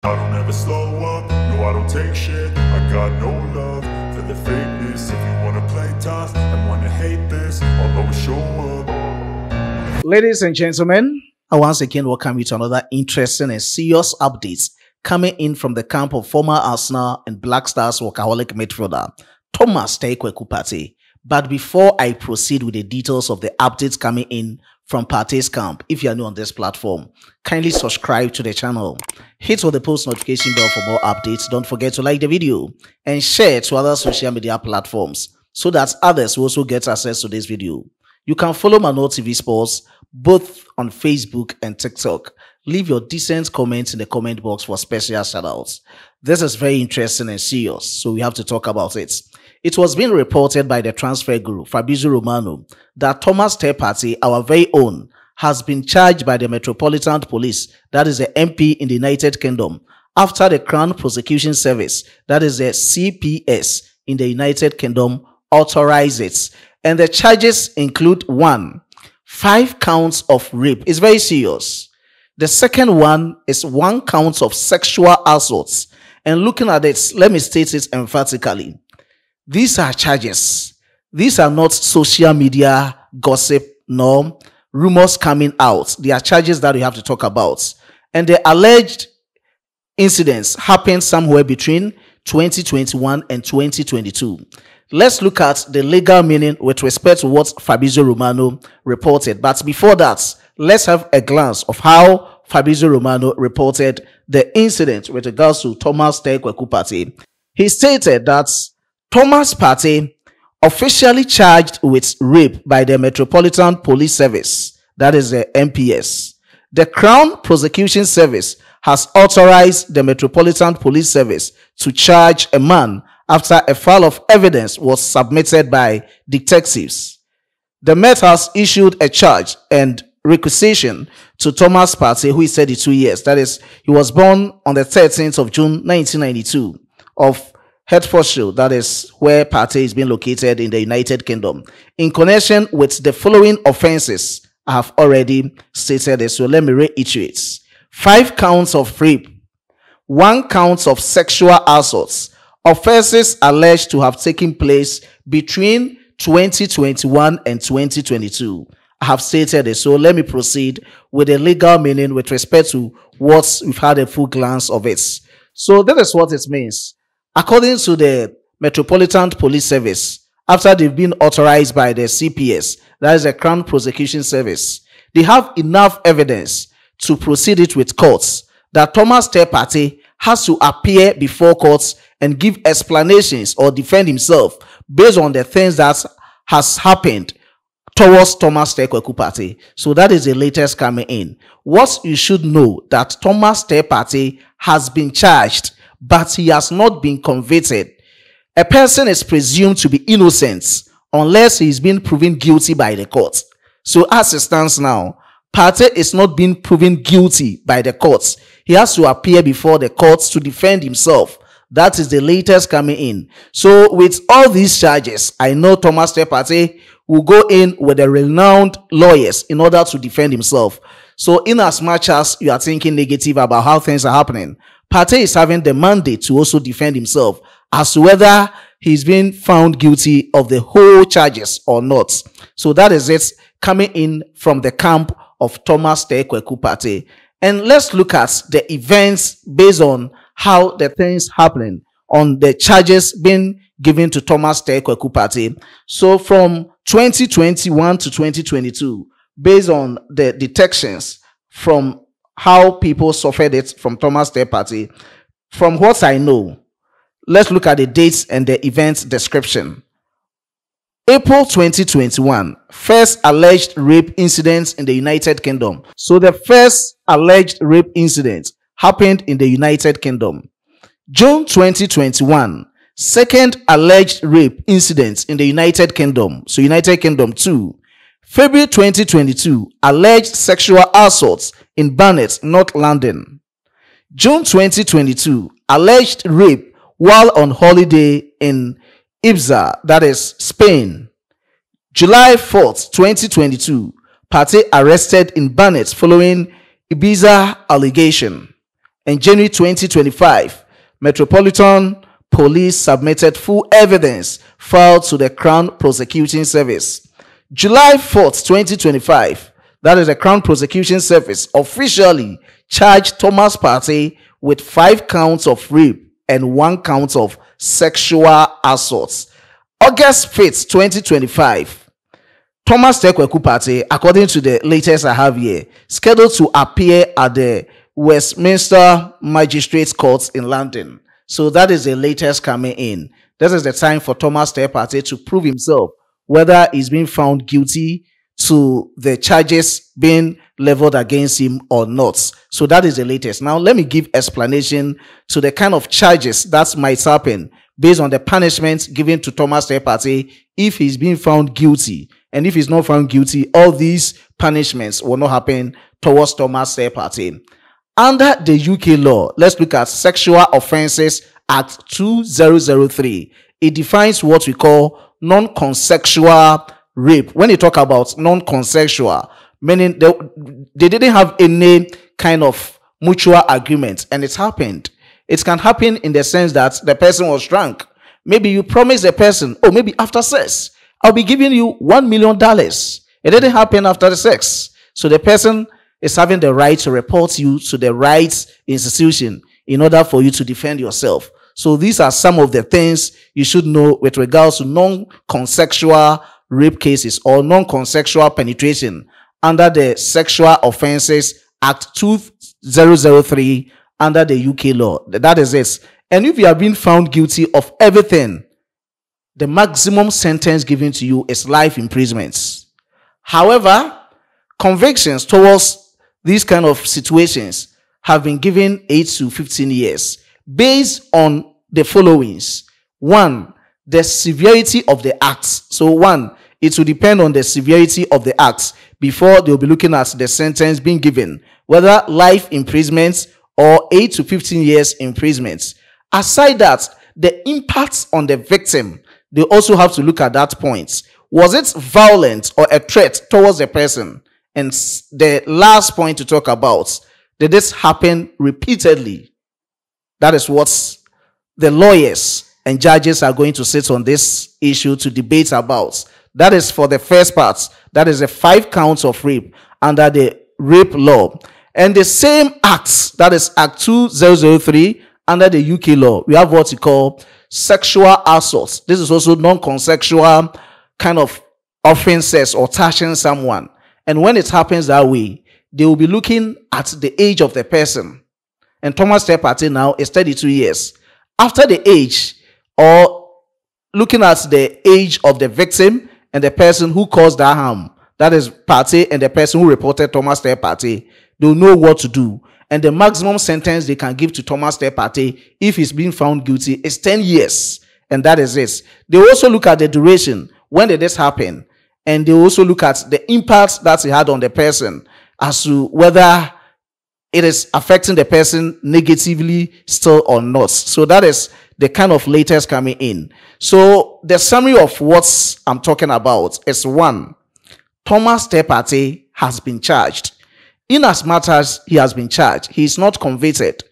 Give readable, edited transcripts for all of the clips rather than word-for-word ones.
I don't ever slow up, no I don't take shit. I got no love for the fakeness. If you wanna play tough and wanna hate this, I'll always show up. Ladies and gentlemen, I once again welcome you to another interesting and serious updates coming in from the camp of former Arsenal and Black Stars workaholic midfielder Thomas Partey. But before I proceed with the details of the updates coming in from Partey's camp, if you are new on this platform, kindly subscribe to the channel. Hit on the post notification bell for more updates. Don't forget to like the video and share to other social media platforms so that others will also get access to this video. You can follow Mano TV Sports both on Facebook and TikTok. Leave your decent comments in the comment box for special shoutouts. This is very interesting and serious, so we have to talk about it. It was being reported by the transfer guru Fabrizio Romano that Thomas Partey, our very own, has been charged by the Metropolitan Police, that is the MP in the United Kingdom, after the Crown Prosecution Service, that is the CPS in the United Kingdom, authorized it. And the charges include 1, 5 counts of rape. It's very serious. The second one is 1 count of sexual assaults. And looking at it, let me state it emphatically. These are charges. These are not social media gossip, nor rumors coming out. They are charges that we have to talk about. And the alleged incidents happened somewhere between 2021 and 2022. Let's look at the legal meaning with respect to what Fabrizio Romano reported. But before that, let's have a glance of how Fabrizio Romano reported the incident with regards to Thomas Partey. He stated that Thomas Partey, officially charged with rape by the Metropolitan Police Service, that is the MPS. The Crown Prosecution Service has authorized the Metropolitan Police Service to charge a man after a file of evidence was submitted by detectives. The Met has issued a charge and requisition to Thomas Partey, who is 32 years. That is, he was born on the 13th of June 1992 of Hertfordshire, that is where Partey is being located in the United Kingdom, in connection with the following offenses I have already stated it, so let me reiterate. 5 counts of rape, 1 count of sexual assaults, offenses alleged to have taken place between 2021 and 2022. I have stated it, so let me proceed with the legal meaning with respect to what we've had a full glance of it. So that is what it means. According to the Metropolitan Police Service, after they've been authorized by the CPS, that is the Crown Prosecution Service, they have enough evidence to proceed it with courts that Thomas Partey has to appear before courts and give explanations or defend himself based on the things that has happened towards Thomas Partey. So that is the latest coming in. What you should know that Thomas Partey has been charged, but he has not been convicted. A person is presumed to be innocent unless he is being proven guilty by the court. So as it stands now, Partey is not being proven guilty by the courts. He has to appear before the courts to defend himself. That is the latest coming in. So with all these charges, I know Thomas Partey will go in with the renowned lawyers in order to defend himself. So in as much as you are thinking negative about how things are happening, Partey is having the mandate to also defend himself as to whether he's been found guilty of the whole charges or not. So that is it coming in from the camp of Thomas Partey. And let's look at the events based on how the things happening on the charges being given to Thomas Partey. So from 2021 to 2022, based on the detections from how people suffered it from Thomas Partey, from what I know, let's look at the dates and the event description. April 2021, first alleged rape incidents in the United Kingdom. So the first alleged rape incident happened in the United Kingdom. June 2021, second alleged rape incident in the United Kingdom. So United Kingdom 2. February 2022, alleged sexual assaults in Barnet, North London. June 2022, alleged rape while on holiday in Ibiza, that is Spain. July 4th, 2022, Partey arrested in Barnet following Ibiza allegation. In January 2025, Metropolitan Police submitted full evidence filed to the Crown Prosecuting Service. July 4th, 2025, that is the Crown Prosecution Service officially charged Thomas Partey with 5 counts of rape and 1 count of sexual assault. August 5th, 2025, Thomas Kweku Partey, according to the latest I have here, scheduled to appear at the Westminster Magistrates Court in London. So that is the latest coming in. This is the time for Thomas Partey to prove himself, whether he's been found guilty to the charges being leveled against him or not. So that is the latest. Now let me give explanation to the kind of charges that might happen based on the punishment given to Thomas Partey if he's been found guilty. And if he's not found guilty, all these punishments will not happen towards Thomas Partey. Under the UK law, let's look at Sexual Offences Act 2003. It defines what we call non-consensual rape. When you talk about non-consensual, meaning they didn't have any kind of mutual agreement and it happened. It can happen in the sense that the person was drunk. Maybe you promised the person, oh, maybe after sex, I'll be giving you $1 million. It didn't happen after the sex. So the person is having the right to report you to the right institution in order for you to defend yourself. So these are some of the things you should know with regards to non-consensual rape cases or non-consensual penetration under the Sexual Offences Act 2003 under the UK law. That is it. And if you have been found guilty of everything, the maximum sentence given to you is life imprisonment. However, convictions towards these kind of situations have been given 8 to 15 years based on the followings. 1, the severity of the acts. So 1, it will depend on the severity of the acts before they'll be looking at the sentence being given, whether life imprisonment or 8 to 15 years imprisonment. Aside that, the impact on the victim, they also have to look at that point. Was it violent or a threat towards the person? And the last point to talk about, did this happen repeatedly? That is what the lawyers and judges are going to sit on this issue to debate about. That is for the first part. That is the 5 counts of rape under the rape law. And the same acts, that is Act 2003 under the UK law, we have what we call sexual assault. This is also non-consensual kind of offenses or touching someone. And when it happens that way, they will be looking at the age of the person. And Thomas Partey now is 32 years. After the age, or looking at the age of the victim and the person who caused that harm, that is Partey and the person who reported Thomas Partey, they'll know what to do. And the maximum sentence they can give to Thomas Partey if he's been found guilty is 10 years. And that is it. They also look at the duration. When did this happen? And they also look at the impact that it had on the person as to whether it is affecting the person negatively still or not. So that is the kind of latest coming in. So the summary of what I'm talking about is 1, Thomas Partey has been charged. In as much as he has been charged, he is not convicted.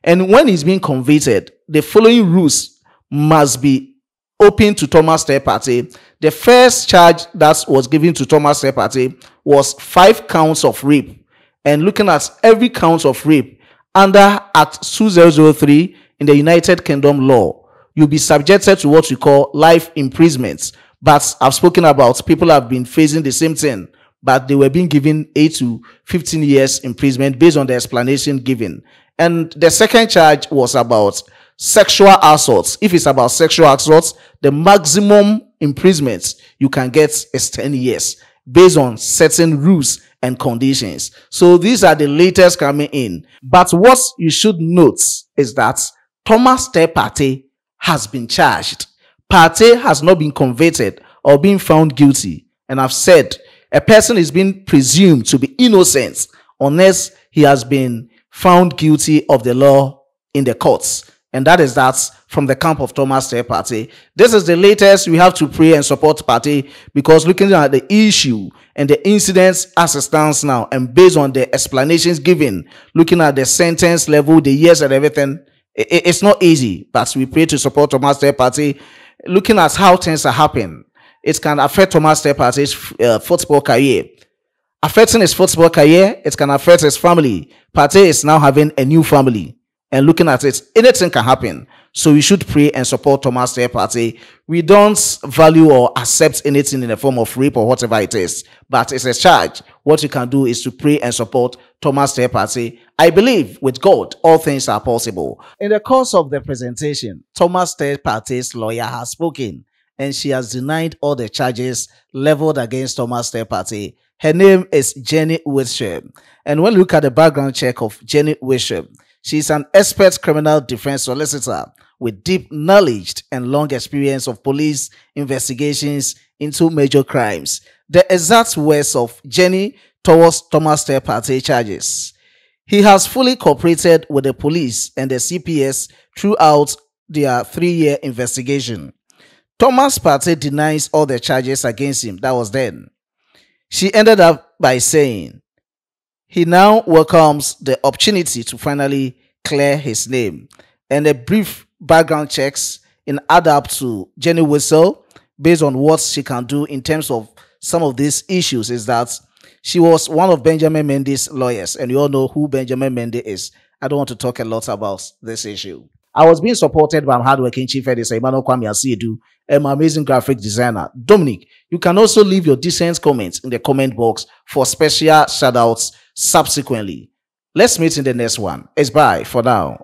And when he's being convicted, the following rules must be open to Thomas Partey. The first charge that was given to Thomas Partey was 5 counts of rape. And looking at every count of rape under Act 2003 in the United Kingdom law, you'll be subjected to what we call life imprisonment. But I've spoken about people have been facing the same thing, but they were being given 8 to 15 years imprisonment based on the explanation given. And the second charge was about sexual assault. If it's about sexual assault, the maximum imprisonment you can get is 10 years based on certain rules and conditions. So these are the latest coming in. But what you should note is that Thomas Partey has been charged. Partey has not been convicted or been found guilty. And I've said a person is being presumed to be innocent unless he has been found guilty of the law in the courts. And that is that from the camp of Thomas Partey. This is the latest. We have to pray and support Partey because looking at the issue and the incidents as it stands now, and based on the explanations given, looking at the sentence level, the years and everything, it's not easy. But we pray to support Thomas Partey. Looking at how things are happening, it can affect Thomas Partey's football career. Affecting his football career, it can affect his family. Partey is now having a new family. And looking at it, anything can happen. So we should pray and support Thomas Partey. We don't value or accept anything in the form of rape or whatever it is. But it's a charge. What you can do is to pray and support Thomas Partey. I believe with God, all things are possible. In the course of the presentation, Thomas Partey's lawyer has spoken, and she has denied all the charges leveled against Thomas Partey. Her name is Jenny Wisham. And when we look at the background check of Jenny Wisham, she's an expert criminal defense solicitor with deep knowledge and long experience of police investigations into major crimes. The exact words of Jenny towards Thomas Partey charges: he has fully cooperated with the police and the CPS throughout their 3-year investigation. Thomas Partey denies all the charges against him. That was then. She ended up by saying he now welcomes the opportunity to finally clear his name. And a brief background checks in add up to Jenny Whistle based on what she can do in terms of some of these issues is that she was one of Benjamin Mendy's lawyers, and you all know who Benjamin Mendy is. I don't want to talk a lot about this issue. I was being supported by my hardworking chief editor, Emmanuel Kwame Asiedu, and my amazing graphic designer, Dominic. You can also leave your decent comments in the comment box for special shoutouts subsequently. Let's meet in the next one. It's bye for now.